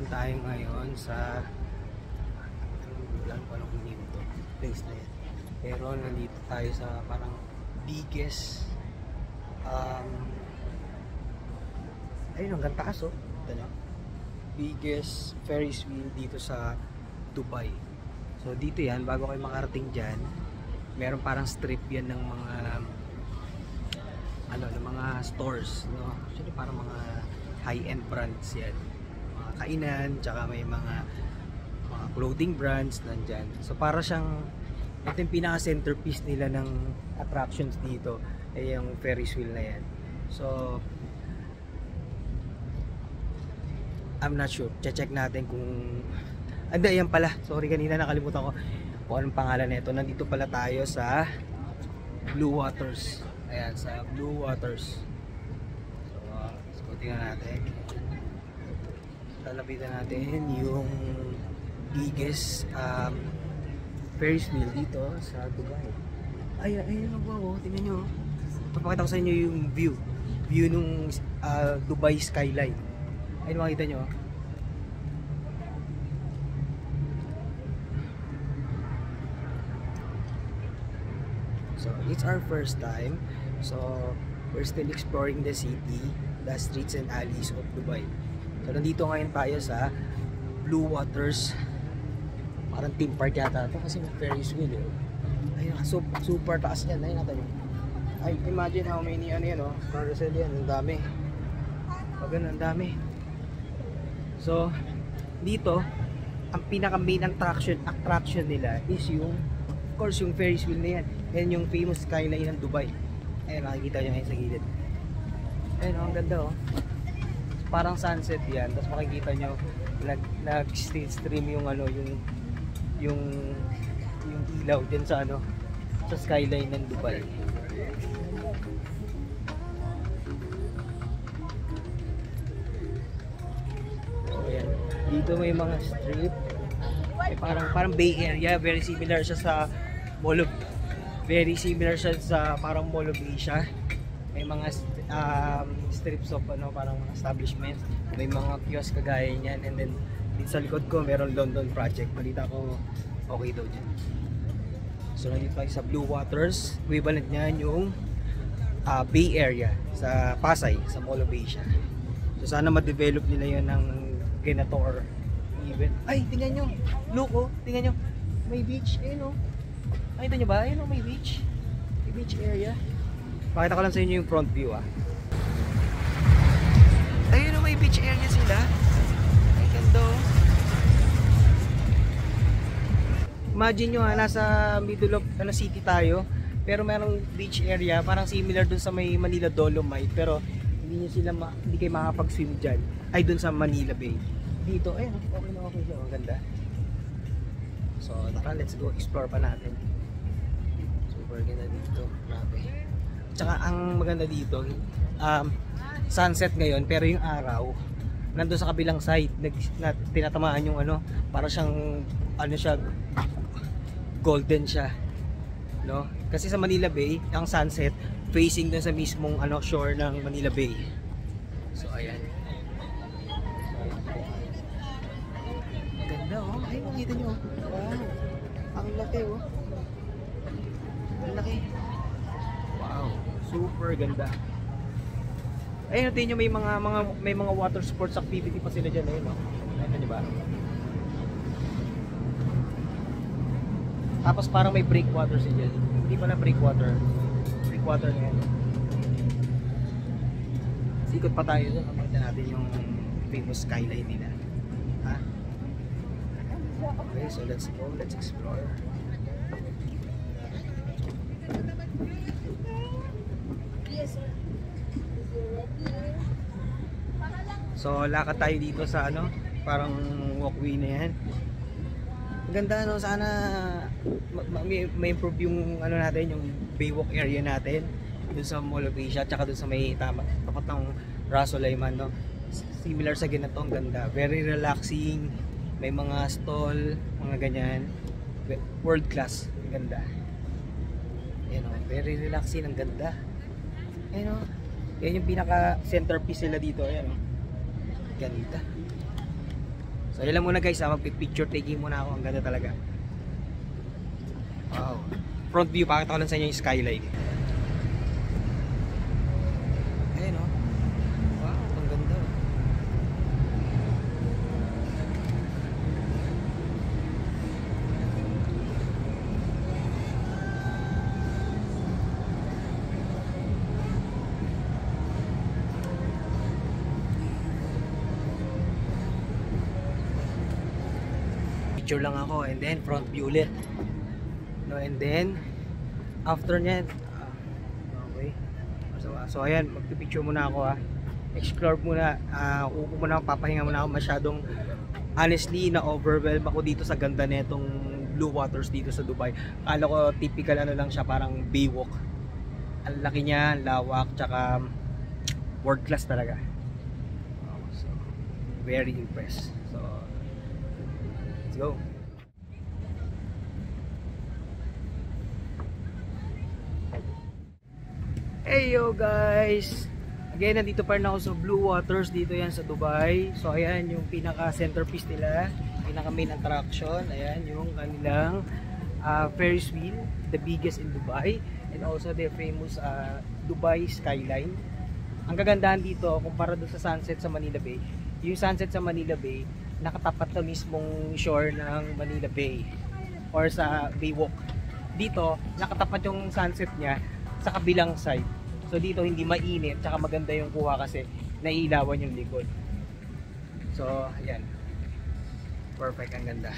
naman tayo ngayon sa anong name to place na yan, pero nandito tayo sa parang biggest ayun hanggang taas oh, biggest Ferris wheel dito sa Dubai. So dito yan, bago kayo makarating dyan, meron parang strip yan ng mga ng mga stores, no? Actually parang mga high-end brands yan, mga kainan, tsaka may mga clothing brands nandyan. So para siyang, ito yung pinaka centerpiece nila ng attractions dito ay yung Ferris wheel na yan. So I'm not sure, check natin kung yan pala, sorry kanina nakalimutan ko kung anong pangalan nito. Nandito pala tayo sa Blue Waters. Ayan, sa Blue Waters. So tingnan natin, lalapitan natin yung biggest Ferris wheel dito sa Dubai. Ayun ang wow, tingnan nyo. Papakita ko sa inyo yung view nung Dubai skyline. Ayun, makikita nyo. So it's our first time, so we're still exploring the city, the streets and alleys of Dubai. So nandito ngayon tayo sa Blue Waters, parang theme park yata ito kasi may Ferris wheel eh. Ayun, super taas yan. Ayun natin. I imagine how many carousel yan, ang dami. Ang dami. So dito ang pinaka main attraction nila is yung, of course, yung Ferris wheel na yan. Yan yung famous skyline ng Dubai. Ayun, makikita nyo ngayon sa gilid. Ayun, ang ganda oh. Parang sunset yan. Tapos makikita nyo nag-stream yung yung ilaw din sa sa skyline ng Dubai. So ayan, dito may mga strip. May parang Bay Area, very similar siya sa parang Mall of Asia. May mga strips of parang mga establishments, may mga kiosk kagaya niyan, and then dito sa likod ko meron London Project. Balita ko okay daw dyan. So nandito tayo sa Blue Waters, equivalent niyan yung Bay Area sa Pasay, sa Mall of Asia. So sana ma-develop nila yun ng ganito or even. Ay, tingnan nyo, look oh, tingnan nyo, may beach, ayun oh. Nakita nyo ba? Ayun oh, may beach. May beach area. Pakita ko lang sa inyo yung front view ah. Ayun oh, may beach area sila. Ay, ganda oh. Imagine nyo ha, nasa middle of city tayo, pero merong beach area, parang similar dun sa may Manila Dolomite, pero hindi kayo makapag-swim dyan. Ay, dun sa Manila Bay. Dito, ayun, okay siya, ang ganda. So, let's go explore pa natin. Super ganda dito, grabe. Tsaka ang maganda dito, sunset ngayon, pero yung araw nandun sa kabilang side, tinatamaan yung para siyang siya, golden siya, no? Kasi sa Manila Bay, ang sunset facing dun sa mismong shore ng Manila Bay. So ayan. Ganda oh. Ay, makita nyo. Wow. Ang laki oh. Ang laki. Wow. Super ganda. Ayun, natin nyo may mga water sports activity pa sila dyan. Ayun oh. Nakita nyo ba? Tapos parang may breakwater sila dyan. Hindi pa na breakwater. Breakwater na yan. Sikot pa tayo doon. Makita natin yung famous skyline nila. Ha? Okay, so let's go. Let's explore. So lakad tayo dito sa parang walkway na yan. Ganda sana may improve yung natin, yung Baywalk area natin dun sa Mall of Asia, tsaka dun sa may tapat ng Ras Al Khaimah, no? Similar sa ganito, ang ganda, very relaxing, may mga stall, mga ganyan, world class, ang ganda. Very relaxing, ang ganda. Yan yung pinaka centerpiece nila dito, ayan. Ganda. So yun lang muna guys, mag-picture taking muna ako. Ang ganda talaga. Wow. Front view, pakita ko lang sa inyo yung skyline. Ayun oh. Wow, ang ganda. Picture lang ako and then front view ulit. No, and then after nyan okay. So ayan, magpipicture muna ako explore muna, upo muna ako, papahinga muna ako. Masyadong honestly na overwhelm ako dito sa ganda netong Blue Waters dito sa Dubai. Akala ko typical ano lang siya, parang Baywalk. Ang laki niya, lawak, tsaka world class talaga. So very impressed. So let's go. Hey yo guys! Again, nandito pa rin ako sa Blue Waters, dito yan sa Dubai. So ayan yung pinaka centerpiece nila, pinaka main attraction. Ayan yung kanilang Ferris wheel, the biggest in Dubai. And also the famous Dubai skyline. Ang kagandahan dito, kumpara doon sa sunset sa Manila Bay, yung sunset sa Manila Bay, nakatapat na mismong shore ng Manila Bay or sa Baywalk. Dito, nakatapat yung sunset niya sa kabilang side. So dito hindi mainit, tsaka maganda yung kuha kasi naiilawan yung likod. So ayan, perfect, ang ganda.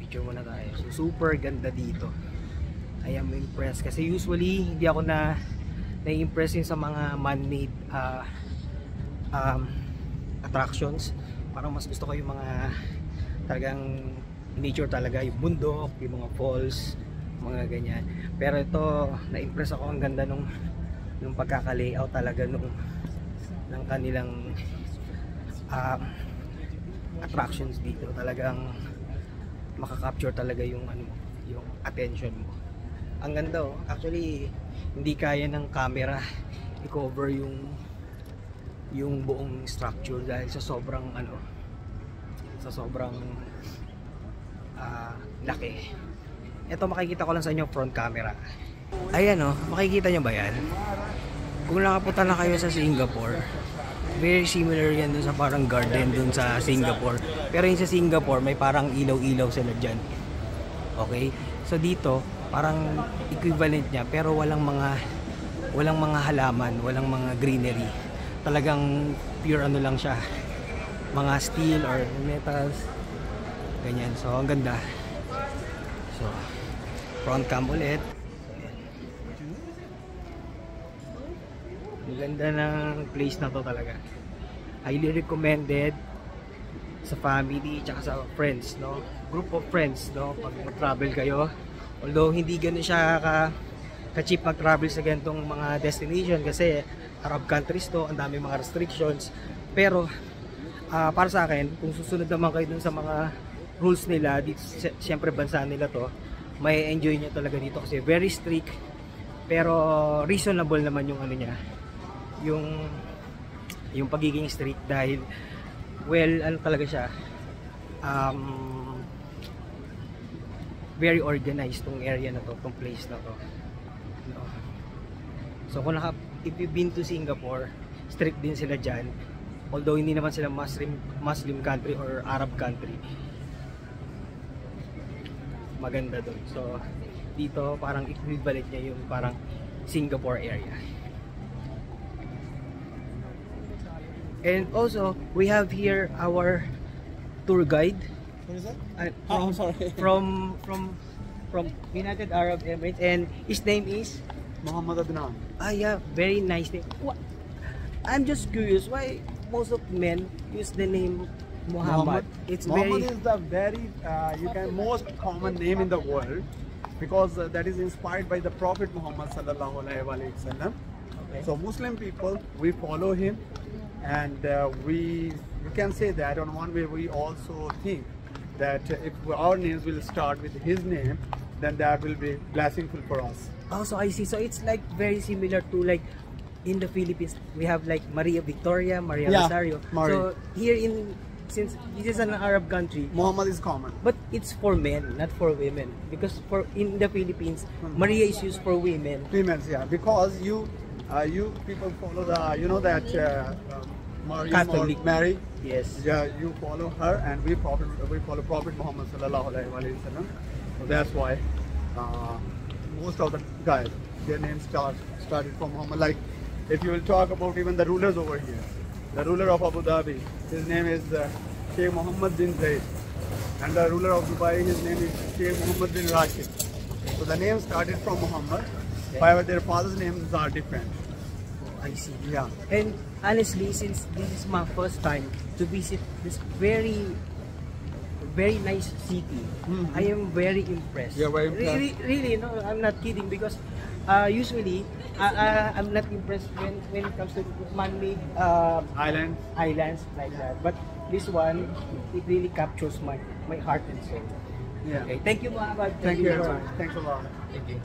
Picture muna tayo. So super ganda dito. I am impressed kasi usually hindi ako na-impress yun sa mga man-made attractions. Parang mas gusto ko yung mga talagang nature talaga, yung bundok, yung mga falls, mga ganyan. Pero ito, na-impress ako, ang ganda nung pagkaka-layout talaga ng kanilang attractions dito. Talagang makaka-capture talaga yung yung attention mo. Ang ganda oh. Actually, hindi kaya ng camera i-cover yung buong structure dahil sa sobrang laki. Ito makikita ko lang sa inyo front camera. Ayan oh, makikita nyo ba yan? Kung nakapunta na kayo sa Singapore, very similar yan dun sa parang garden dun sa Singapore. Pero yung sa Singapore may parang ilaw-ilaw sila dyan. Okay? So dito parang equivalent niya pero walang mga halaman, walang mga greenery. Talagang pure ano lang siya, mga steel or metals, ganyan. So ang ganda. So front cam ulit. Ang ganda ng place na to talaga. Highly recommended sa family tsaka sa friends, no? Group of friends, no? Pag mag-travel kayo, although hindi ganoon siya ka-cheap mag-travel sa ganitong mga destination kasi Arab countries to, ang dami mga restrictions. Pero para sa akin, kung susunod naman kayo dun sa mga rules nila, siyempre bansa nila to, may enjoy nyo talaga dito kasi very strict pero reasonable naman yung ano niya, yung pagiging strict dahil well, ano talaga siya, very organized tong area na to, tong place na to, no? So kung if you've been to Singapore, strict din sila dyan. Although hindi naman sila Muslim country or Arab country, maganda doon. So dito parang equivalent niya yung parang Singapore area. And also we have here our tour guide. What is that? I'm sorry. From United Arab Emirates, and his name is Muhammad Adnan. yeah, very nice name. I'm just curious why most of men use the name Muhammad. It's Muhammad very is the very most common name in the world because that is inspired by the Prophet Muhammad sallallahu alaihi wasallam. okay. So Muslim people, we follow him, and we can say that on one way we also think that if our names will start with his name, then that will be blessingful for us. Also, I see. So it's like very similar to like in the Philippines, we have like Maria Victoria, Maria Yeah, Rosario. Maria. So here in, since this is an Arab country, Muhammad is common. but it's for men, not for women. Because for in the Philippines, Maria is used for women. Women's, yeah, because you people follow the, you know that Maryam or Catholic. Mary. Yes. Yeah, you follow her, and we follow Prophet Muhammad sallallahu alaihi wasallam. So that's why most of the guys, their names started from Muhammad. Like if you will talk about even the rulers over here, the ruler of Abu Dhabi, his name is Sheikh Mohammed bin Zayed, and the ruler of Dubai, his name is Sheikh Mohammed bin Rashid. So the name started from Muhammad, however their fathers' names are different. I see. Yeah. And honestly, since this is my first time to visit this very, very nice city, I am very impressed. You're very impressed? Really, no, I'm not kidding, because usually I'm not impressed when it comes to man-made islands like that. But this one, it really captures my heart and soul. Yeah. Okay, thank you, Muhammad. Thank you very so much. Thanks a lot. Thank you.